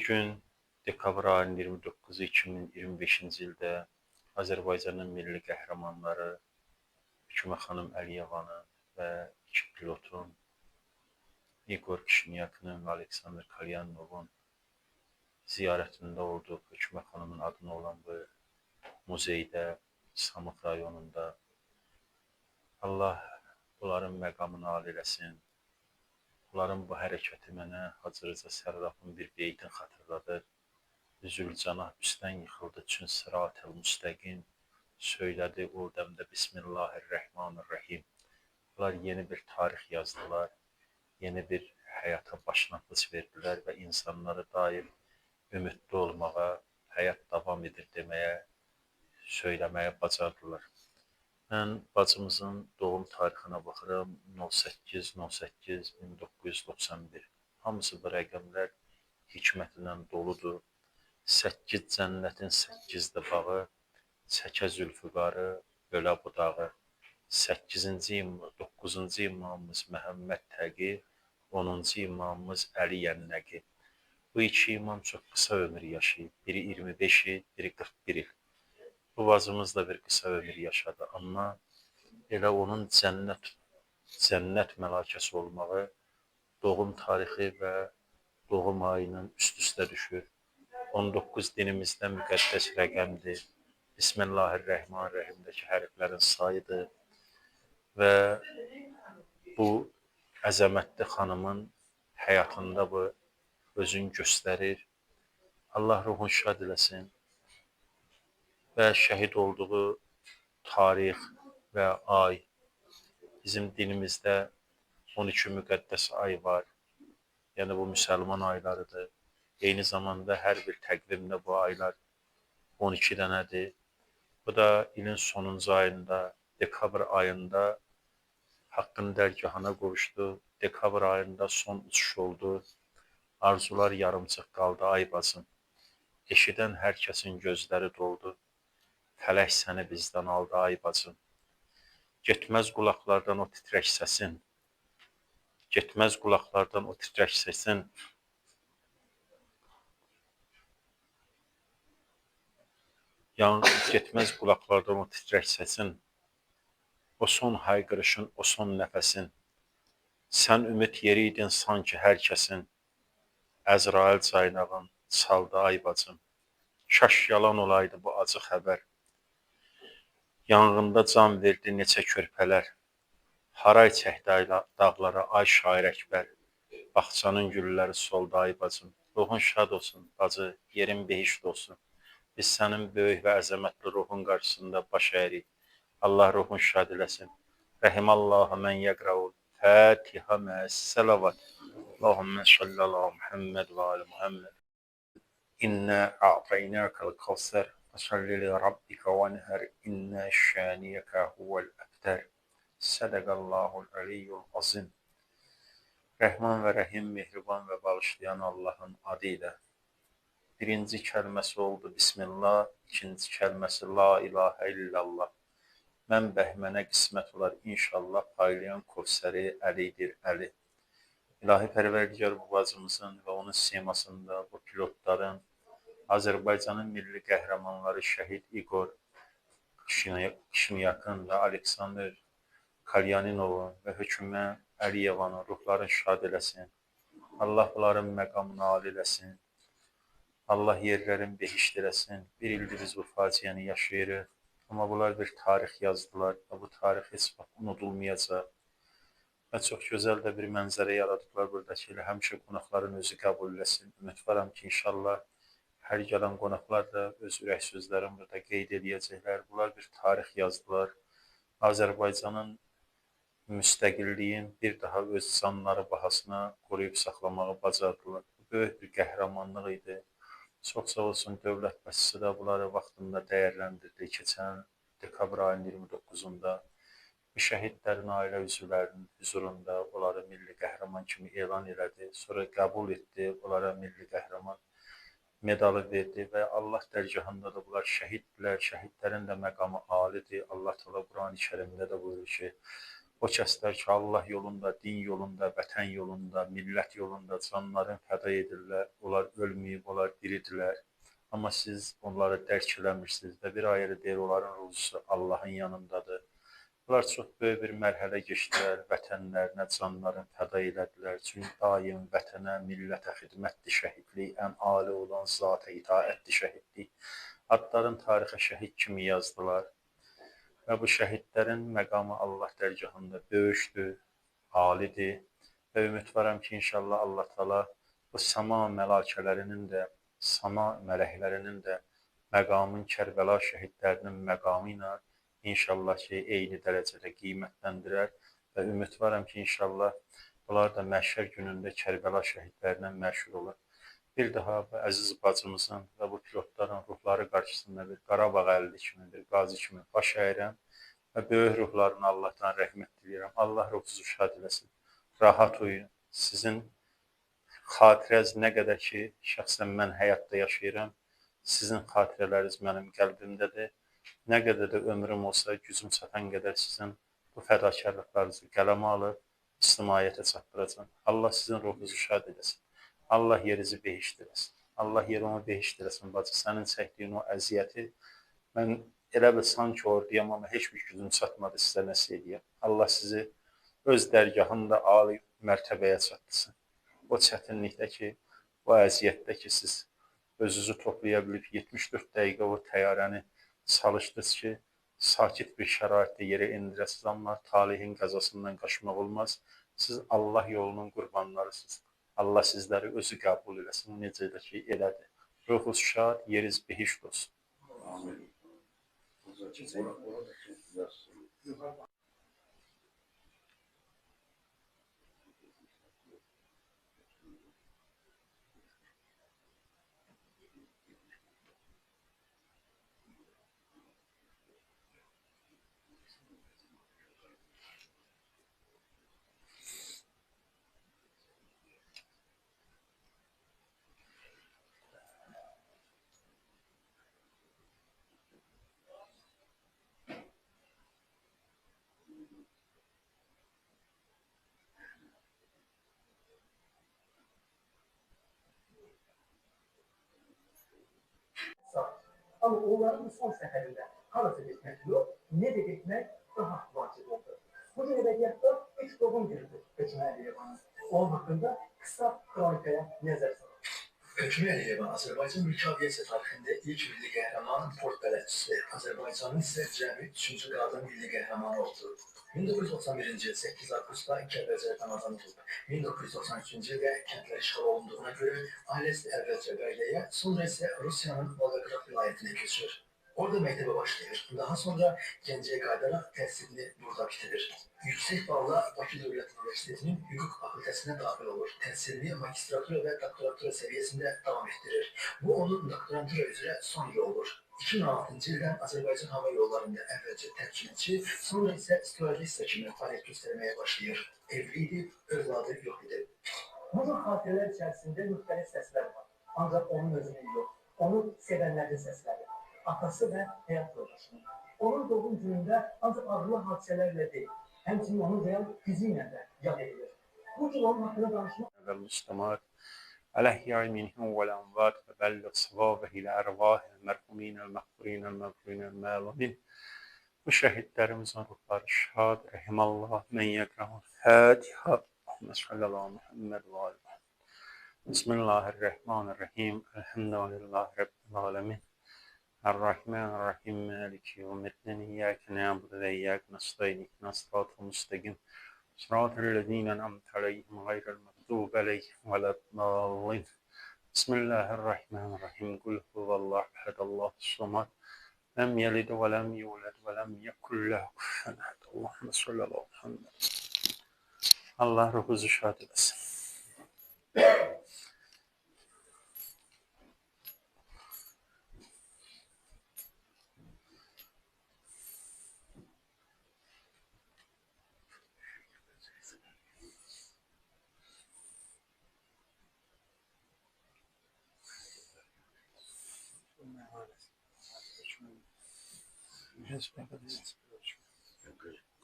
Bugün dekabr ayının 29-u 2025-ci ildə Azərbaycanın milli qəhrəmanları Həkimə xanım Əliyevanın və iki pilotun İqor Kişinyakının və Aleksandr Kalyanovun ziyarətində olduq. Həkimə xanımın adına olan bu muzeydə, Samux rayonunda. Allah bunların məqamını âli eləsin. Bunların bu hərəkəti mənə Hacı Rza Sərrafın bir beytini xatırladır. Zülcanah üstdən yıxıldı çün sırat-ı müstəqim, söylədi o dəmdə Bismillahirrahmanirrahim. Bunlar yeni bir tarix yazdılar, yeni bir həyata başlanğıc verdilər və insanları daim ümidli olmağa, həyat davam edir deməyə, söyləməyə bacardılar. Mən bacımızın doğum tarixinə baxıram, 08-08-1991. Hamısı bu rəqəmlər hikmətlə doludur. 8 cənnətin 8 bağı, çəkə zülfüqarı, bölə budağı. 8-ci 9-cu imamımız Məhəmməd Təqi, 10-cu imamımız Əli Yənnəqi. Bu iki imam çox qısa ömür yaşayıb. Biri 25 il, biri 41 il. Bu bacımız da bir qısa ömür yaşadı. Amma elə onun cənnət mələkəsi olmağı doğum tarixi və doğum ayının üst-üstə düşür. 19 dinimizdə müqəddəs rəqəmdir. Bismillahirrahmanirrahimdəki hərflərin sayıdır. Və bu əzəmətli xanımın həyatında bu özünü göstərir. Allah ruhunu şad eləsin. Və şəhid olduğu tarix və ay, bizim dinimizdə 12 müqəddəs ay var. Yəni bu müsəlman aylarıdır. Eyni zamanda hər bir təqvimdə bu aylar 12 dənədir. Bu da ilin sonuncu ayında, dekabr ayında Haqqın dərgahına qovuşdu. Dekabr ayında son uçuş oldu. Arzular yarımçıq qaldı ay bacım. Eşidən hər kəsin gözləri doldu. Fələk səni bizdən aldı ay bacım. Getməz qulaqlardan o titrək səsin. Getməz qulaqlardan o titrək səsin. Getməz qulaqlardan o titrək səsin. O son hayqırışın, o son nəfəsin. Sən ümid yeri idin sanki hər kəsin. Əzrail caynağın çaldı ay bacım. Kaş yalan olaydı bu acı xəbər. Yanğında can verdi neçə körpələr. Haray çəkdi dağlara ay şair əkbər. Baxçanın gülləri soldu ay bacım. Ruhun şad olsun bacı, yerin behişt olsun. Biz sənin böyük və əzəmətli ruhun qarşısında baş əyirik. Allah ruhun şad eləsin. Rəhimallahu mən yəqraul Fatiha məs-salavat. Allahümmə salli ala Muhammed və ali Muhammed. İnnə a'taynəkəl kavsər. Fəsalli li rabbikə vənhər. İnnə şəniyəkə huvəl əbtər. Sədəqəllahul əliyyul azim. Rəhman və Rəhim, mehriban və bağışlayan Allahın adı ilə. Birinci kəlməsi oldu Bismillah, ikinci kəlməsi La ilahə illallah. Mən bəhmənə qismət olar inşallah, paylayan Kövsəri Əlidir Əli. İlahi Pərverdigar bu bacımızın və onun simasında bu pilotların, Azərbaycanın milli qəhrəmanları şəhid İqor Kişinyakın və Aleksandr Kalyanovun və Həkimə Əliyevanın ruhlarını şad eləsin. Allah bunların məqamını âli eləsin. Allah yerlərin behişt eləsin. Bir ildir biz bu faciəni yaşayırıq. Amma bunlar bir tarix yazdılar və bu tarix heç vaxt unudulmayacaq. Və çox gözəl də bir mənzərə yaradıblar buradakı ilə. Həmişə qonaqların özü qəbul eləsin. Ümidvaram ki, inşallah hər gələn qonaqlar da öz ürək sözlərini burada qeyd edəcəklər. Bunlar bir tarix yazdılar. Azərbaycanın müstəqilliyin bir daha öz canları bahasına qoruyub saxlamağı bacardılar. Bu böyük bir qəhrəmanlıq idi. Çox sağ olsun dövlət başçısı da bunları vaxtında dəyərləndirdi. Keçən dekabr ayının 29-unda şəhidlərin ailə üzvlərinin huzurunda onları milli qəhrəman kimi elan elədi. Sonra qəbul etdi, onlara milli qəhrəman medalı verdi və Allah dərgahında da bunlar şəhiddirlər. Şəhidlərin də məqamı alidir. Allah Teala Qurani-Kərimdə də buyurur ki, O kəslər ki, Allah yolunda, din yolunda, vətən yolunda, millət yolunda canlarını fəda edirlər. Onlar ölməyib, onlar diridirlər. Amma siz onları dərk eləmirsiniz və bir ayrı deyir, onların ruzusu Allahın yanındadır. Bunlar çox böyük bir mərhələ keçdilər, vətənlərinə canlarını fəda elədilər. Çünki daim vətənə, millətə xidmətdir şəhidlik, ən ali olan zata itaətdir şəhidlik. Adların tarixə şəhid kimi yazdılar və bu şəhidlərin məqamı Allah dərgahında böyükdür, alidir və ümidvaram ki, inşallah Allah Taala bu səma mələkələrinin də, səma mələklərinin də məqamın Kərbəla şəhidlərinin məqamı ilə İnşallah ki, eyni dərəcədə qiymətləndirər və ümidvaram ki, inşallah bunlar da məhşər günündə Kərbəla şəhidlərinə məşhur olur. Bir daha bu əziz bacımızın və bu pilotların ruhları qarşısında bir Qarabağ əlli kimi, bir qazi kimi baş əyirəm və böyük ruhlarına Allahdan rəhmət diləyirəm. Allah ruhunuzu şad eləsin. Rahat uyuyun. Sizin xatirəniz nə qədər ki, şəxsən mən həyatda yaşayıram, sizin xatirələriniz mənim qəlbimdədir. Nə qədər də ömrüm olsa, gücüm çatan qədər sizin bu fədakarlıqlarınızı qələmə alıb, ictimaiyyətə çatdıracağım. Allah sizin ruhunuzu şad eləsin. Allah yerinizi behişt eləsin. Allah yerimi behişt eləsin, bacı. Sənin çəkdiyin o əziyyəti mən elə bil sanki orduyam, amma heç bir gücüm çatmadı sizə nəsə edəyəm. Allah sizi öz dərgahında ali mərtəbəyə çatdırsın. O çətinlikdə ki, o əziyyətdə ki, siz özünüzü toplaya bilib 74 dəqiqə o təyyarəni çalışdınız ki, sakit bir şəraitdə yerə indirəsiniz, amma talihin qəzasından qaçmaq olmaz. Siz Allah yolunun qurbanlarısınız. Allah sizləri özü qəbul eləsin, necə də ki, elədir. Ruhunuz şad, yeriniz behişt olsun. Amin. Ama onların bu son səfərində harası getmək yox, necə getmək daha vacib oldu. Bugün əbədiyyatda ilk doğum günüdür Hökümə Əliyevanın. Onun haqqında qısa kronikaya nəzər salın. Hökümə Əliyevan Azərbaycan mülki aviasiya tarixində ilk milli qəhrəman port bələdçisi, Azərbaycanın isə cəmi 3-cü qadın milli qəhrəmanı oldu. 1991-ci il 8 avqustda Kəlbəcərdən azad oldu. 1993-cü ildə kəndlər işğal olunduğuna görə ailəsi əvvəlcə Bərləyə, sonra isə Rusiyanın Volqograd vilayətinə köçür. Orada məktəbə başlayır. Daha sonra Gəncəyə qayıdaraq təhsilini burada bitirir. Yüksək balla Bakı Dövlət Universitetinin hüquq fakültəsinə daxil olur. Təhsilini magistratura və doktoratura səviyyəsində davam etdirir. Bu onun doktorantura üzrə son yolu olur. 2006-cı ildən Azərbaycan Hava Yollarında əvvəlcə tərcüməçi, sonra isə stüardessa kimi fəaliyyət göstərməyə başlayır. Evli idi, övladı yox idi. Bu cür xatirələr içərisində müxtəlif səslər var. Ancaq onun özünün yox, onu sevənlərin səsləri, atası və həyat yoldaşının. Onun doğum günündə ancaq ağırlı hadisələrlə deyil, həmçinin onun real gücü ilə də yad edilir. Bu gün onun haqqında danışmaq الأحياء منهم والأموات وبلغ صوابه إلى أرواح المرحومين المغفورين المغفورين المعلومين. Bu şəhidlərimizin ruhları şad, rəhimallah, mən yəqrəhu Fatiha. Allahümme salli ala Muhammed və alə. Bismillahirrahmanirrahim. Elhamdülillahi Rabbil alemin. Errahmanirrahim. Maliki yevmiddin. İyyâke na'budu ve iyyâke nestaîn. İhdinas sıratal müstakîm. Sıratellezîne en'amte aleyhim gayril mağdûbi aleyhim veleddâllîn. Bismillahirrahmanirrahim. Kul huvallahu ehad, Allahus samad. Lem yelid ve lem yulad ve lem yekul lehu kufuven ahad. Allahümme salli ala Muhammed. Allah ruhunuzu şad etsin.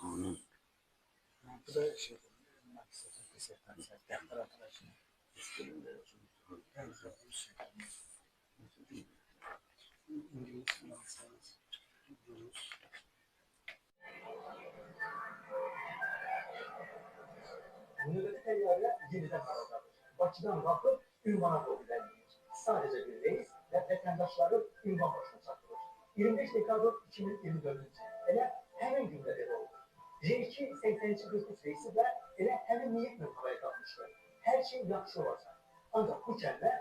Amin. Bu da şey, maksatın disertasiya, defter arkadaşı. İngiliz, Fransız, Rus. Növbəti təyyarə yenidən haradadır. Bakıdan qalxıb ünvana doğru irəliləyir. Sadəcə bir reys və vətəndaşları ünvan başına çatdırır. 25 dekabr 2024-cü il elə həmin gündə belə oldu. J2 8243 reysi də elə həmin niyyətlə havaya qalxmışdı. Hər şey yaxşı olacaq. Ancaq bu kəlmə